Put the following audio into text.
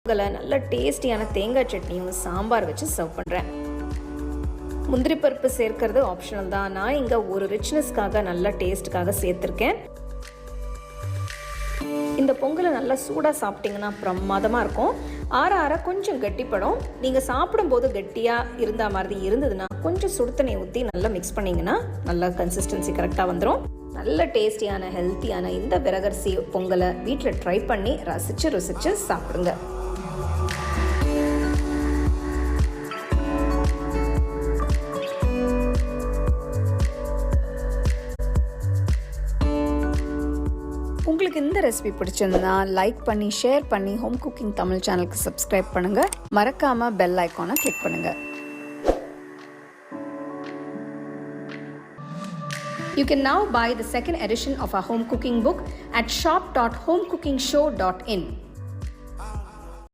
பொங்கலை நல்ல டேஸ்டியான தேங்காய் சட்னியும் சாம்பார் வச்சு சர்வ் பண்ணுறேன். முந்திரி பருப்பு சேர்க்கறது ஆப்ஷனல் தான். நான் இங்கே ஒரு ரிச்னஸ்க்காக நல்ல டேஸ்ட்டுக்காக சேர்த்துருக்கேன். இந்த பொங்கலை நல்லா சூடாக சாப்பிட்டிங்கன்னா பிரமாதமாக இருக்கும். ஆற ஆற கொஞ்சம் கட்டிப்படும். நீங்கள் சாப்பிடும்போது கட்டியாக இருந்த மாதிரி இருந்ததுன்னா கொஞ்சம் சுடு தண்ணி ஊற்றி நல்லா மிக்ஸ் பண்ணிங்கன்னா நல்லா கன்சிஸ்டன்சி கரெக்டாக வந்துடும். நல்ல டேஸ்டியான ஹெல்த்தியான இந்த விறகரிசி பொங்கலை வீட்டில் ட்ரை பண்ணி ருசிச்சு சாப்பிடுங்க. உங்களுக்கு இந்த ரெசிபி பிடிச்சிருந்தா லைக் பண்ணி ஷேர் பண்ணி ஹோம் குக்கிங் தமிழ் சேனலுக்கு சப்ஸ்கிரைப் பண்ணுங்கள். மறக்காமல் பெல் ஐக்கானை கிளிக் பண்ணுங்கள். You can now buy the second edition of our home cooking book at shop.homecookingshow.in.